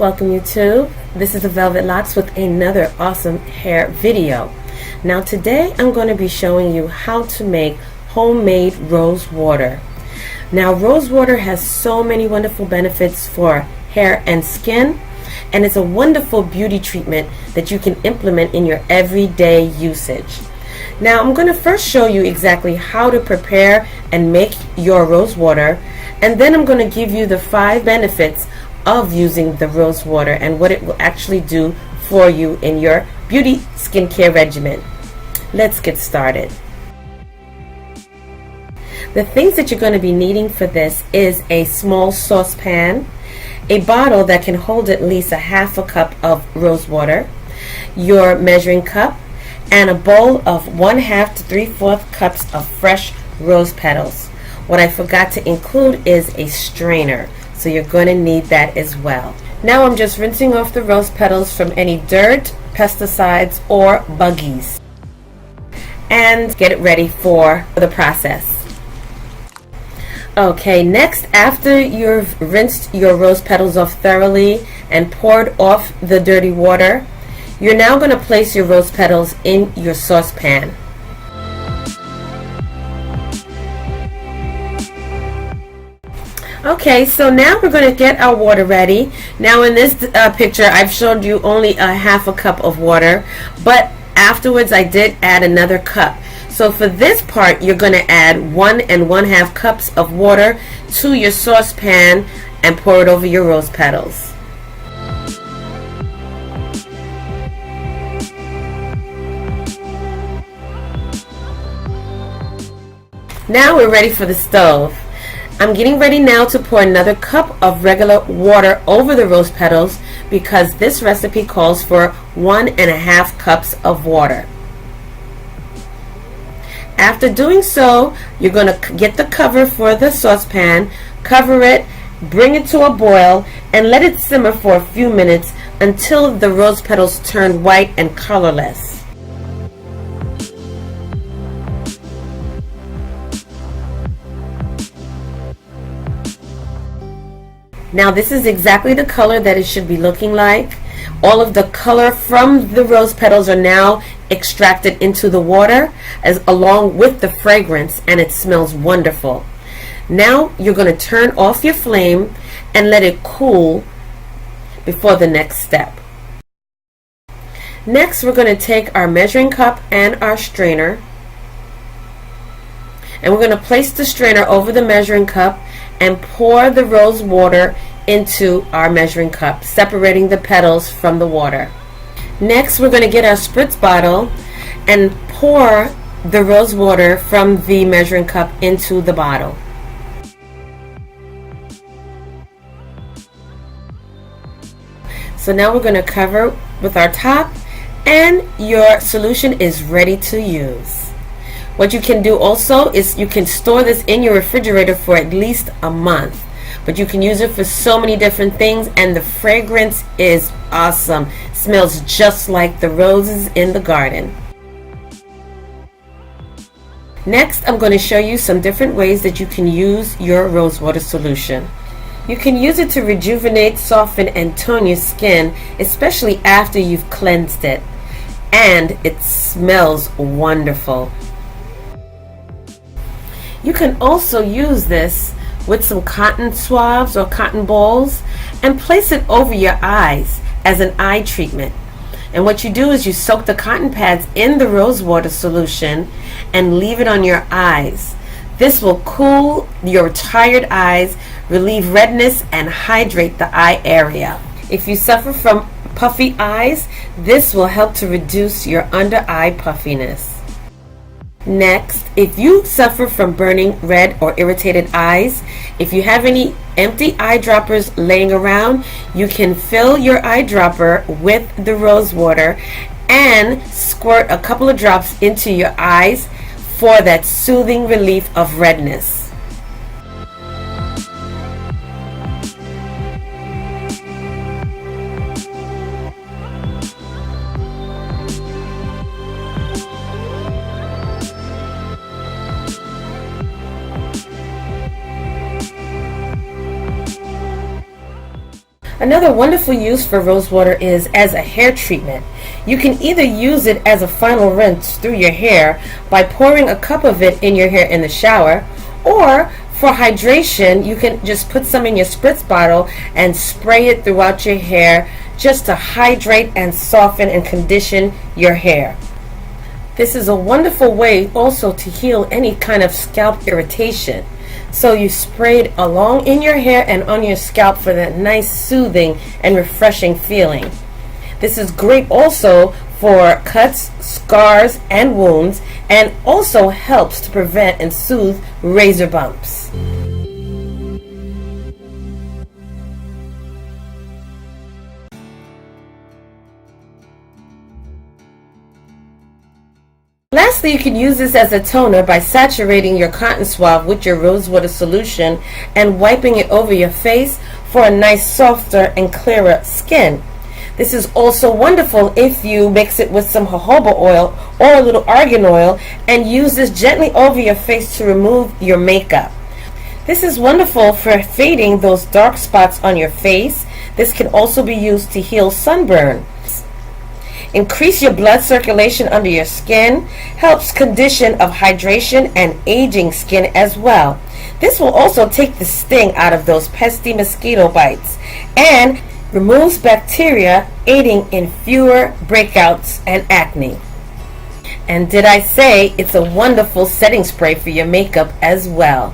Welcome YouTube. This is the Velvet Locks with another awesome hair video. Now today I'm going to be showing you how to make homemade rose water. Now rose water has so many wonderful benefits for hair and skin, and it's a wonderful beauty treatment that you can implement in your everyday usage. Now I'm going to first show you exactly how to prepare and make your rose water, and then I'm going to give you the 5 benefits of using the rose water and what it will actually do for you in your beauty skincare regimen. Let's get started. The things that you're going to be needing for this is a small saucepan, a bottle that can hold at least a half a cup of rose water, your measuring cup, and a bowl of 1/2 to 3/4 cups of fresh rose petals. What I forgot to include is a strainer, so you're going to need that as well. Now I'm just rinsing off the rose petals from any dirt, pesticides, or buggies, and get it ready for the process. Okay, next, after you've rinsed your rose petals off thoroughly and poured off the dirty water, you're now going to place your rose petals in your saucepan. Okay, so now we're going to get our water ready. Now in this picture I've showed you only a half a cup of water, but afterwards I did add another cup. So for this part you're going to add 1 1/2 cups of water to your saucepan and pour it over your rose petals. Now we're ready for the stove. I'm getting ready now to pour another cup of regular water over the rose petals because this recipe calls for 1 1/2 cups of water. After doing so, you're going to get the cover for the saucepan, cover it, bring it to a boil, and let it simmer for a few minutes until the rose petals turn white and colorless. Now this is exactly the color that it should be looking like. All of the color from the rose petals are now extracted into the water along with the fragrance, and it smells wonderful. Now you're going to turn off your flame and let it cool before the next step. Next we're going to take our measuring cup and our strainer, and we're going to place the strainer over the measuring cup and pour the rose water into our measuring cup, separating the petals from the water. Next, we're going to get our spritz bottle and pour the rose water from the measuring cup into the bottle. So now we're going to cover with our top, and your solution is ready to use. What you can do also is you can store this in your refrigerator for at least a month, but you can use it for so many different things, and the fragrance is awesome. Smells just like the roses in the garden. Next, I'm going to show you some different ways that you can use your rose water solution. You can use it to rejuvenate, soften, and tone your skin, especially after you've cleansed it, and it smells wonderful. You can also use this with some cotton swabs or cotton balls and place it over your eyes as an eye treatment. And what you do is you soak the cotton pads in the rose water solution and leave it on your eyes. This will cool your tired eyes, relieve redness, and hydrate the eye area. If you suffer from puffy eyes, this will help to reduce your under eye puffiness. Next, if you suffer from burning red or irritated eyes, if you have any empty eyedroppers laying around, you can fill your eyedropper with the rose water and squirt a couple of drops into your eyes for that soothing relief of redness. Another wonderful use for rose water is as a hair treatment. You can either use it as a final rinse through your hair by pouring a cup of it in your hair in the shower, or for hydration, you can just put some in your spritz bottle and spray it throughout your hair just to hydrate and soften and condition your hair. This is a wonderful way also to heal any kind of scalp irritation. So you spray it along in your hair and on your scalp for that nice soothing and refreshing feeling. This is great also for cuts, scars, and wounds, and also helps to prevent and soothe razor bumps. Lastly, you can use this as a toner by saturating your cotton swab with your rose water solution and wiping it over your face for a nice softer and clearer skin. This is also wonderful if you mix it with some jojoba oil or a little argan oil and use this gently over your face to remove your makeup. This is wonderful for fading those dark spots on your face. This can also be used to heal sunburn. Increase your blood circulation under your skin, helps condition of hydration and aging skin as well. This will also take the sting out of those pesky mosquito bites and removes bacteria, aiding in fewer breakouts and acne. And did I say it's a wonderful setting spray for your makeup as well?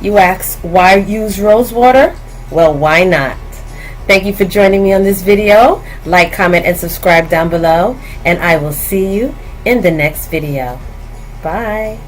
You ask, why use rose water? Well, why not? Thank you for joining me on this video. Like, comment, and subscribe down below, and I will see you in the next video. Bye.